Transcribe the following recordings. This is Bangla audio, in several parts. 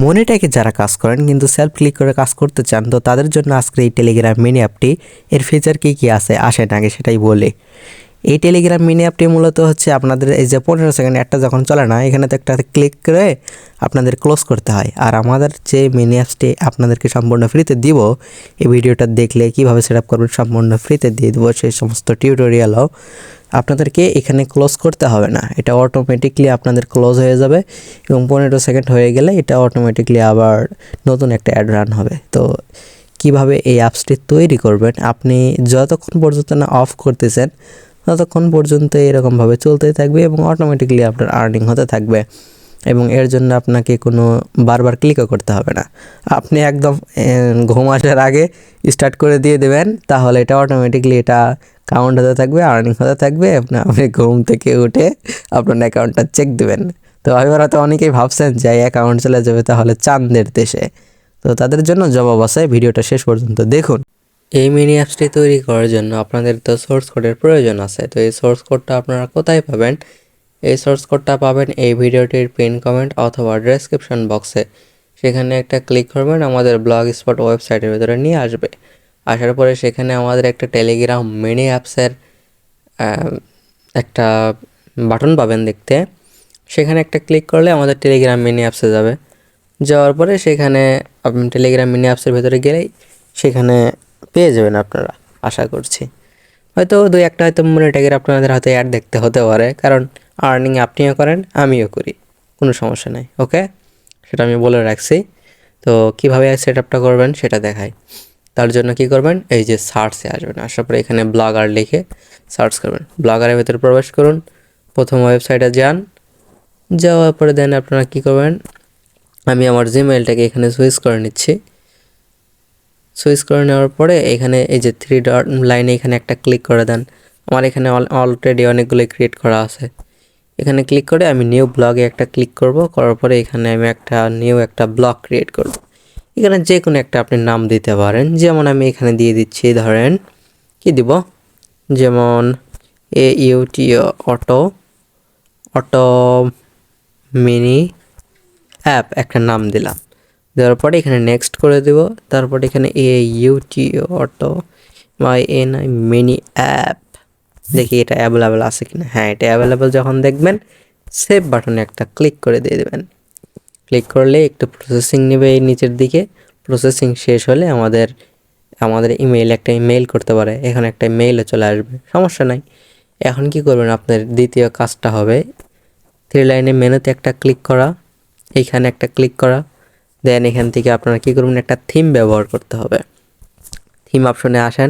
মনিটাকে যারা কাজ করেন কিন্তু সেলফ ক্লিক করে কাজ করতে চান, তো তাদের জন্য আজকের এই টেলিগ্রাম মিনি অ্যাপটি এর ফিচার কী কী আছে আসেন আগে সেটাই বলি। এই টেলিগ্রাম মিনি অ্যাপটি মূলত হচ্ছে আপনাদের এই যে 15 সেকেন্ড একটা যখন চলে না, এখানে তো একটা ক্লিক করে আপনাদের ক্লোজ করতে হয়। আর আমাদের যে মিনি অ্যাপসটি আপনাদেরকে সম্পূর্ণ ফ্রিতে দিব, এই ভিডিওটা দেখলে কীভাবে সেট আপ করবেন সম্পূর্ণ ফ্রিতে দিয়ে দেবো, সেই সমস্ত টিউটোরিয়ালও আপনাদেরকে এখানে ক্লোজ করতে হবে না, এটা অটোমেটিকলি আপনাদের ক্লোজ হয়ে যাবে এবং 15 সেকেন্ড হয়ে গেলে এটা অটোমেটিকলি আবার নতুন একটা অ্যাড রান হবে। তো কিভাবে এই অ্যাপসটি তৈরি করবেন, আপনি যতক্ষণ পর্যন্ত না অফ করতেছেন ততক্ষণ পর্যন্ত এরকমভাবে চলতেই থাকবে এবং অটোমেটিকলি আপনার আর্নিং হতে থাকবে এবং এর জন্য আপনাকে কোনো বারবার ক্লিকও করতে হবে না। আপনি একদম ঘুম আসার আগে স্টার্ট করে দিয়ে দেবেন, তাহলে এটা অটোমেটিকলি এটা কাউন্ট হতে থাকবে, আর্নিং হতে থাকবে। আপনি ঘুম থেকে উঠে আপনার অ্যাকাউন্টটা চেক দেবেন। তো এবার হয়তো অনেকেই ভাবছেন যে এই অ্যাকাউন্ট চলে যাবে তাহলে চাঁদের দেশে, তো তাদের জন্য জবাব আছে, ভিডিওটা শেষ পর্যন্ত দেখুন। এই মিনি অ্যাপসটি তৈরি করার জন্য আপনাদের তো সোর্স কোডের প্রয়োজন আছে। তো এই সোর্স কোডটা আপনারা কোথায় পাবেন? এই সোর্স কোডটা পাবেন এই ভিডিওটির পিন কমেন্ট অথবা ডেসক্রিপশন বক্সে। সেখানে একটা ক্লিক করবেন, আমাদের ব্লগ স্পট ওয়েবসাইটের ভিতরে নিয়ে আসবে। আসার পরে সেখানে আমাদের একটা টেলিগ্রাম মিনি অ্যাপসের একটা বাটন পাবেন দেখতে, সেখানে একটা ক্লিক করলে আমাদের টেলিগ্রাম মিনি অ্যাপসে যাবে। যাওয়ার পরে সেখানে আপনি টেলিগ্রাম মিনি অ্যাপসের ভেতরে গেলেই সেখানে পেয়ে যাবেন আপনারা, আশা করছি। হয়তো দুই একটা হয়তো মনিটাইজের আপনাদের হাতে অ্যাড দেখতে হতে পারে, কারণ আর্নিং আপনিও করেন আমিও করি, কোনো সমস্যা নাই। ওকে, সেটা আমি বলে রাখছি। তো কীভাবে সেট আপটা করবেন সেটা দেখাই। তার জন্য কি করবেন, এই যে সার্চে আসবেন, আসার পরে এখানে ব্লগার লিখে সার্চ করবেন। ব্লগারের ভেতরে প্রবেশ করুন, প্রথম ওয়েবসাইটে যান, যাওয়ার পরে দেন আপনারা কী করবেন, আমি আমার জিমেইলটাকে এখানে সুইচ করে নিচ্ছি। সুইচ করে নেওয়ার পরে এখানে এই যে 3 ডট লাইনে এখানে একটা ক্লিক করে দেন। আমার এখানে অলরেডি অনেকগুলো ক্রিয়েট করা আছে। এখানে ক্লিক করে আমি নিউ ব্লগে একটা ক্লিক করব, করার পরে এখানে আমি একটা নিউ একটা ব্লগ ক্রিয়েট করব। এখানে যে কোনো একটা আপনি নাম দিতে পারেন, যেমন আমি এখানে দিয়ে দিচ্ছি, ধরেন কি দিব, যেমন AUTO অটো মিনি অ্যাপ একটা নাম দিলাম। দেওয়ার পরে এখানে নেক্সট করে দেব। তারপরে এখানে AUTO auto MyNI mini app, দেখি এটা অ্যাভেলেবেল আছে কিনা। হ্যাঁ, এটা অ্যাভেলেবেল যখন দেখবেন সেভ বাটনে একটা ক্লিক করে দিয়ে দেবেন। ক্লিক করলে একটু প্রসেসিং নেবে এই নিচের দিকে। প্রসেসিং শেষ হলে আমাদের ইমেইল একটা ইমেইল করতে পারে, এখানে একটা মেইলও চলে আসবে, সমস্যা নাই। এখন কি করবেন, আপনার দ্বিতীয় কাজটা হবে 3 লাইনে মেনুতে একটা ক্লিক করা, এইখানে একটা ক্লিক করা, দেন এখান থেকে আপনারা কী করবেন, একটা থিম ব্যবহার করতে হবে। থিম অপশনে আসেন,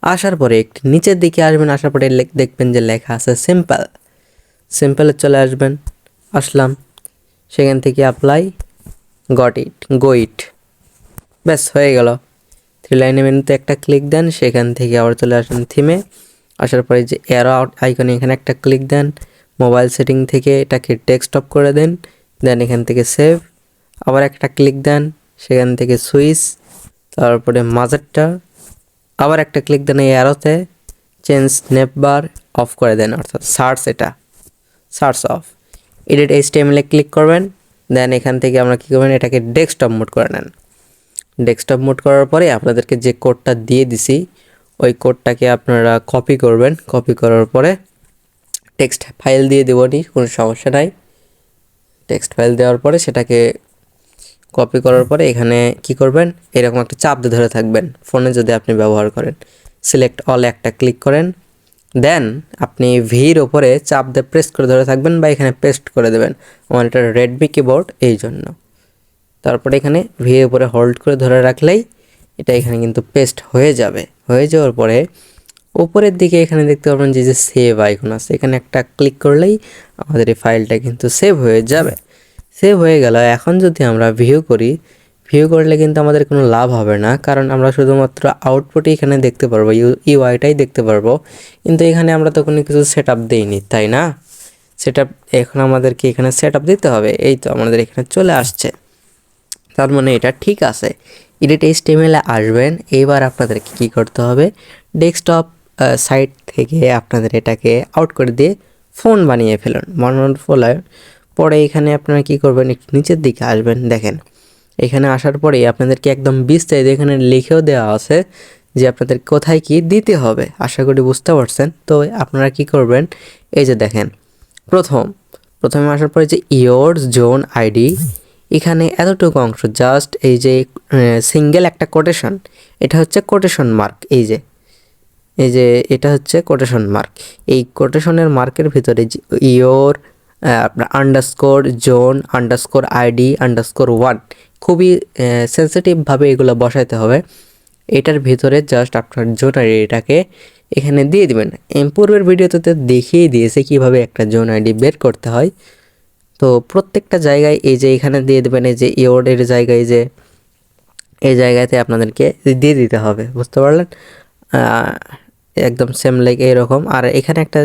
আসার পরে একটু নিচের দিকে আসবেন, আসার পরে দেখবেন যে লেখা আছে সিম্পল। সিম্পলে চলে আসবেন, আসলাম, সেখান থেকে অ্যাপ্লাই গো ইট, ব্যাস হয়ে গেল। 3 লাইনে মেনুতে একটা ক্লিক দেন, সেখান থেকে আবার চলে আসেন থিমে। আসার পরে যে অ্যারো আইকনে এখানে একটা ক্লিক দেন, মোবাইল সেটিং থেকে এটাকে ডেস্কটপ করে দেন, দেন এখান থেকে সেভ, আবার একটা ক্লিক দেন, সেখান থেকে সুইচ, তারপরে মাঝেরটা আবার একটা ক্লিক দেন, এই অ্যারোতে চেঞ্জ নেপবার অফ করে দেন, অর্থাৎ search of. Edit HTML click করবেন, দেন এখান থেকে আমরা কী করবেন, এটাকে ডেস্কটপ মোড করে নেন। ডেস্কটপ মোড করার পরে আপনাদেরকে যে কোডটা দিয়ে দিছি ওই কোডটাকে আপনারা কপি করবেন। কপি করার পরে টেক্সট ফাইল দিয়ে দেবনি, কোনো সমস্যা নাই। টেক্সট ফাইল দেওয়ার পরে সেটাকে কপি করার পরে এখানে কি করবেন, এরকম একটা চাপ দিয়ে ধরে থাকবেন, ফোনে যদি আপনি ব্যবহার করেন সিলেক্ট অল একটা ক্লিক করেন, দেন আপনি ভির ওপরে চাপ দিয়ে প্রেস করে ধরে থাকবেন বা এখানে পেস্ট করে দেবেন। আমার এটা রেডমি কিবোর্ড এই জন্য। তারপরে এখানে ভির উপরে হোল্ড করে ধরে রাখলেই এটা এখানে কিন্তু পেস্ট হয়ে যাবে। হয়ে যাওয়ার পরে উপরের দিকে এখানে দেখতে পাবেন যে সেভ আইকন আছে, এখানে একটা ক্লিক করলেই আমাদের এই ফাইলটা কিন্তু সেভ হয়ে যাবে। সেভ হয়ে গেল। এখন যদি আমরা ভিউ করলে কিন্তু আমাদের কোনো লাভ হবে না, কারণ আমরা শুধুমাত্র আউটপুটই এখানে দেখতে পারবো, ইউআইটাই দেখতে পারবো, কিন্তু এখানে আমরা তো কোনো কিছু সেট আপ দিইনি, তাই না? সেট আপ এখন আমাদেরকে এখানে সেট আপ দিতে হবে। এই তো আমাদের এখানে চলে আসছে, তার মানে এটা ঠিক আছে। এডিট HTML আসবেন, এইবার আপনাদেরকে কী করতে হবে, ডেস্কটপ সাইট থেকে আপনাদের এটাকে আউট করে দিয়ে ফোন বানিয়ে ফেলুন। বানানোর ফলে পরে এখানে আপনারা কী করবেন, একটু নিচের দিকে আসবেন, দেখেন এখানে আসার পরেই আপনাদেরকে একদম বিস্তারিত এখানে লিখেও দেওয়া আছে যে আপনাদের কোথায় কি দিতে হবে। আশা করি বুঝতে পারছেন। তো আপনারা কি করবেন, এই যে দেখেন প্রথমে আসার পরে যে ইয়োর জোন আইডি, এখানে এতটুকু অংশ জাস্ট এই যে সিঙ্গেল একটা কোটেশন, এটা হচ্ছে কোটেশন মার্ক। এই যে এটা হচ্ছে কোটেশন মার্ক। এই কোটেশনের মার্কের ভিতরে ইয়োর আপনার underscore zone underscore ID underscore 1 খুবই সেন্সিটিভভাবে এগুলো বসাইতে হবে। এটার ভিতরে জাস্ট আপনার জোন আইডিটাকে এখানে দিয়ে দিবেন। পূর্বের ভিডিওতে দেখিয়ে দিয়েছে কিভাবে একটা জোন আইডি বের করতে হয়। তো প্রত্যেকটা জায়গায় এই যে এখানে দিয়ে দেবেন, এই যে ইয়োর্ডের জায়গায় যে এই জায়গাতে আপনাদেরকে দিয়ে দিতে হবে, বুঝতে পারলেন? একদম সেম লাইক এইরকম। আর এখানে একটা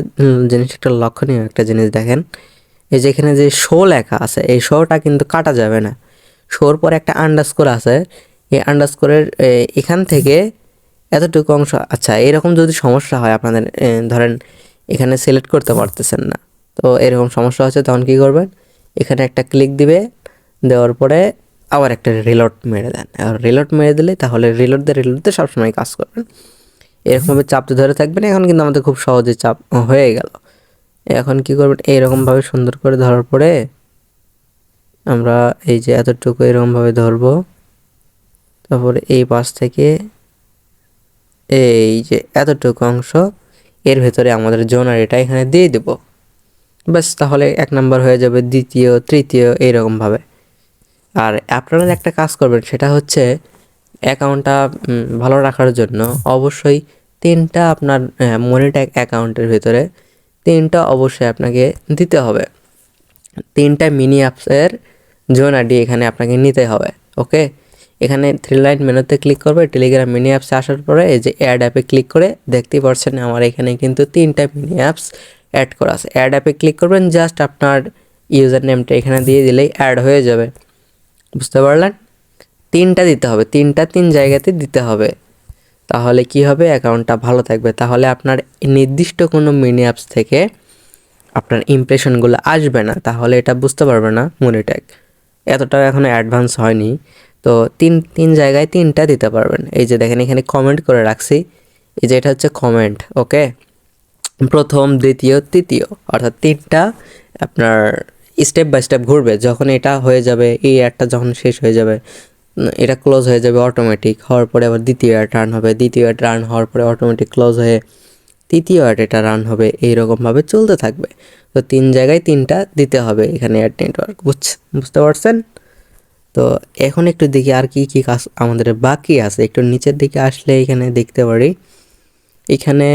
জিনিস, একটা লক্ষণীয় একটা জিনিস দেখেন, এই যে এখানে যে শো লেখা আছে, এই শোটা কিন্তু কাটা যাবে না। শোর পরে একটা আন্ডারস্কোর আছে, এই আন্ডারস্কোরের এখান থেকে এতটুকু অংশ, আচ্ছা এরকম যদি সমস্যা হয় আপনাদের, ধরেন এখানে সিলেক্ট করতে পারতেছেন না, তো এরকম সমস্যা হচ্ছে, তখন কী করবেন, এখানে একটা ক্লিক দিবে, দেওয়ার পরে আবার একটা রিলোড মেরে দেন। আর রিলোড মেরে দিলে তাহলে রিলোড দিয়ে সবসময় কাজ করবেন। এরকমভাবে চাপতে ধরে থাকবেন। এখন কিন্তু আমাদের খুব সহজে চাপ হয়ে গেল। এখন কি করবেন, এইরকমভাবে সুন্দর করে ধরার পরে আমরা এই যে এতটুকু এরকমভাবে ধরবো, তারপরে এই পাশ থেকে এই যে এতটুকু অংশ এর ভেতরে আমাদের জোনারিটা এখানে দিয়ে দেব। ব্যাস, তাহলে 1 নাম্বার হয়ে যাবে, দ্বিতীয়, তৃতীয়, এইরকমভাবে। আর আপনারা একটা কাজ করবেন, সেটা হচ্ছে অ্যাকাউন্টটা ভালো রাখার জন্য অবশ্যই 3টা আপনার মনিট্যাগ অ্যাকাউন্টের ভিতরে 3টা অবশ্যই আপনাকে দিতে হবে। 3টা মিনি অ্যাপসের জোন আইডি এখানে আপনাকে নিতে হবে। ওকে, এখানে 3 লাইন মেনুতে ক্লিক করবে, টেলিগ্রাম মিনি অ্যাপসে আসার পরে এই যে অ্যাড অ্যাপে ক্লিক করে দেখতেই পাচ্ছেন আমার এখানে কিন্তু 3টা মিনি অ্যাপস অ্যাড করা আছে। অ্যাড অ্যাপে ক্লিক করবেন, জাস্ট আপনার ইউজার নেমটা এখানে দিয়ে দিলেই অ্যাড হয়ে যাবে, বুঝতে পারলেন? 3টা দিতে হবে, 3টা 3 জায়গাতে দিতে হবে। তাহলে কি হবে, অ্যাকাউন্টটা ভালো থাকবে। তাহলে আপনার নির্দিষ্ট কোনো মিনি অ্যাপস থেকে আপনার ইমপ্রেশনগুলো আসবে না, তাহলে এটা বুঝতে পারবে না মনিট্যাগ। এতটাও এখনও অ্যাডভান্স হয়নি। তো তিন জায়গায় 3টা দিতে পারবেন। এই যে দেখেন এখানে কমেন্ট করে রাখছি, এই যে এটা হচ্ছে কমেন্ট। ওকে, প্রথম, দ্বিতীয়, তৃতীয়, অর্থাৎ 3টা আপনার স্টেপ বাই স্টেপ ঘুরবে। যখন এটা হয়ে যাবে, এই অ্যাডটা যখন শেষ হয়ে যাবে, এটা ক্লোজ হয়ে যাবে অটোমেটিক, হওয়ার পরে আবার দ্বিতীয় অ্যাড রান হবে, দ্বিতীয় অ্যাড রান হওয়ার পরে অটোমেটিক ক্লোজ হয়ে তৃতীয় অ্যাড এটা রান হবে, এইরকমভাবে চলতে থাকবে। তো 3 জায়গায় 3টা দিতে হবে এখানে অ্যাড নেটওয়ার্ক, বুঝতে পারছেন? তো এখন একটু দেখি আর কি কি কাজ আমাদের বাকি আছে। একটু নিচের দিকে আসলে এখানে দেখতে পারি, এখানে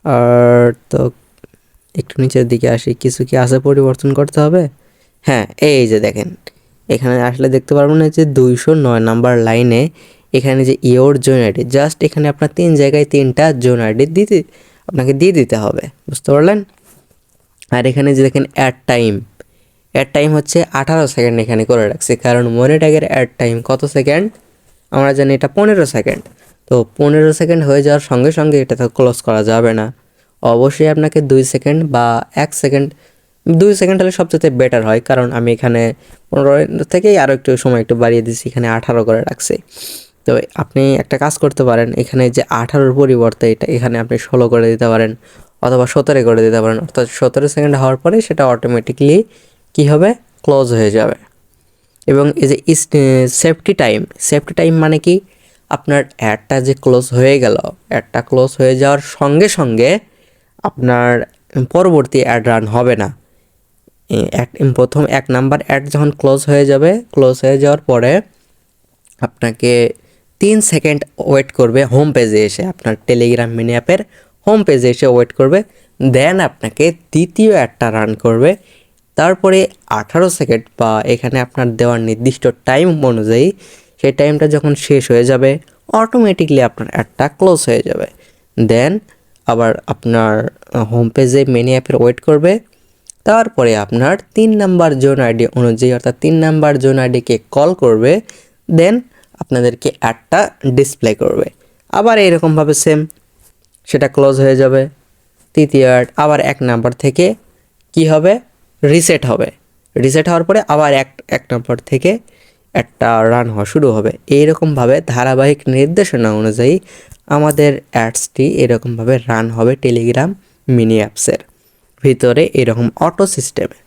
আর তো একটু নিচের দিকে আসি, কিছু কি আছে পরিবর্তন করতে হবে? হ্যাঁ, এই যে দেখেন এখানে আসলে দেখতে পারবেন না যে 209 নাম্বার লাইনে এখানে যে ইয়োর জোন আইডি, জাস্ট এখানে আপনার 3 জায়গায় 3টা জোন আইডি আপনাকে দিয়ে দিতে হবে, বুঝতে পারলেন? আর এখানে যে দেখেন অ্যাড টাইম হচ্ছে 18 সেকেন্ড এখানে করে রাখছে, কারণ মনিট্যাগের অ্যাড টাইম কত সেকেন্ড আমরা জানি, এটা 15 সেকেন্ড। তো 15 সেকেন্ড হয়ে যাওয়ার সঙ্গে সঙ্গে এটা তো ক্লোজ করা যাবে না, অবশ্যই আপনাকে 2 সেকেন্ড বা 1 সেকেন্ড, 2 সেকেন্ড হলে সবচেয়ে বেটার হয়, কারণ আমি এখানে 15 থেকেই আরও একটু সময় একটু বাড়িয়ে দিচ্ছি, এখানে 18 করে রাখছি। তো আপনি একটা কাজ করতে পারেন, এখানে যে 18-র পরিবর্তে এটা এখানে আপনি 16 করে দিতে পারেন, অথবা 17 করে দিতে পারেন। অর্থাৎ 17 সেকেন্ড হওয়ার পরে সেটা অটোমেটিকলি কী হবে, ক্লোজ হয়ে যাবে। এবং এই যে সেফটি টাইম মানে কি, আপনার অ্যাডটা যে ক্লোজ হয়ে গেল, অ্যাডটা ক্লোজ হয়ে যাওয়ার সঙ্গে সঙ্গে আপনার পরবর্তী অ্যাড রান হবে না। প্রথম 1 নাম্বার অ্যাড যখন ক্লোজ হয়ে যাবে, ক্লোজ হয়ে যাওয়ার পরে আপনাকে 3 সেকেন্ড ওয়েট করবে, হোম পেজে এসে আপনার টেলিগ্রাম মিনি অ্যাপের হোম পেজে এসে ওয়েট করবে, দেন আপনাকে দ্বিতীয় অ্যাডটা রান করবে। তারপরে 18 সেকেন্ড বা এখানে আপনার দেওয়ার নির্দিষ্ট টাইম অনুযায়ী সেই টাইমটা যখন শেষ হয়ে যাবে, অটোমেটিকলি আপনার অ্যাডটা ক্লোজ হয়ে যাবে। দেন আবার আপনার হোম পেজে মিনি অ্যাপের ওয়েট করবে, তারপরে আপনার 3 নাম্বার জোন আইডি অনুযায়ী, অর্থাৎ 3 নাম্বার জোন আইডিকে কল করবে, দেন আপনাদেরকে অ্যাডটা ডিসপ্লে করবে। আবার এইরকমভাবে সেম সেটা ক্লোজ হয়ে যাবে। তৃতীয় অ্যাড আবার 1 নাম্বার থেকে কি হবে, রিসেট হওয়ার পরে আবার এক নাম্বার থেকে একটা রান হওয়া শুরু হবে। এইরকমভাবে ধারাবাহিক নির্দেশনা অনুযায়ী আমাদের অ্যাডসটি এরকমভাবে রান হবে টেলিগ্রাম মিনি অ্যাপসের ভিতরে এরকম অটো সিস্টেমে।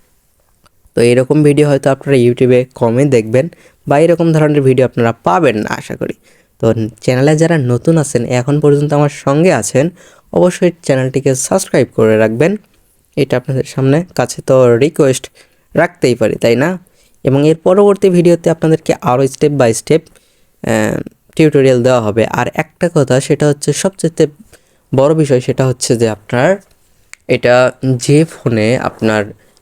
তো এরকম ভিডিও হয়তো আপনারা ইউটিউবে কমে দেখবেন বা এরকম ধরনের ভিডিও আপনারা পাবেন না আশা করি। তো চ্যানেলে যারা নতুন আছেন এখন পর্যন্ত আমার সঙ্গে আছেন অবশ্যই চ্যানেলটিকে সাবস্ক্রাইব করে রাখবেন। এটা আপনাদের সামনে কাছে তো রিকোয়েস্ট রাখতেই পারি, তাই না? এবং এর পরবর্তী ভিডিওতে আপনাদেরকে আরও স্টেপ বাই স্টেপ টিউটোরিয়াল দেওয়া হবে। আর একটা কথা সেটা হচ্ছে সবচেয়ে বড় বিষয়, সেটা হচ্ছে যে আপনার এটা যে ফোনে আপনার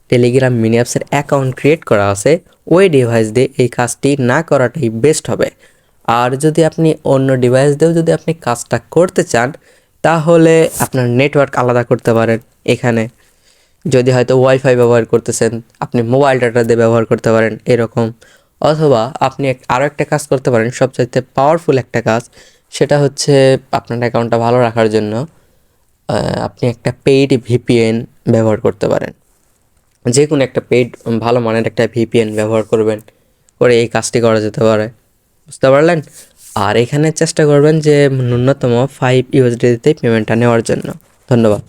টেলিগ্রাম মিনি অ্যাপসের অ্যাকাউন্ট ক্রিয়েট করা আছে ওই ডিভাইস দিয়ে এই কাজটি না করাটাই বেস্ট হবে। আর যদি আপনি অন্য ডিভাইস দিয়েও যদি আপনি কাজটা করতে চান তাহলে আপনার নেটওয়ার্ক আলাদা করতে পারেন। এখানে যদি হয়তো ওয়াইফাই ব্যবহার করতেছেন আপনি মোবাইল ডাটা দিয়ে ব্যবহার করতে পারেন এরকম, অথবা আপনি আরও একটা কাজ করতে পারেন, সবচাইতে পাওয়ারফুল একটা কাজ, সেটা হচ্ছে আপনার অ্যাকাউন্টটা ভালো রাখার জন্য আপনি একটা পেইড ভিপিএন ব্যবহার করতে পারেন। যে কোনো একটা পেইড ভালো মানের একটা ভিপিএন ব্যবহার করবেন, করে এই কাজটি করা যেতে পারে। বুঝতে পারলেন? আর এখানে চেষ্টা করবেন যে ন্যূনতম 5 USD পেমেন্টটা নেওয়ার জন্য। ধন্যবাদ।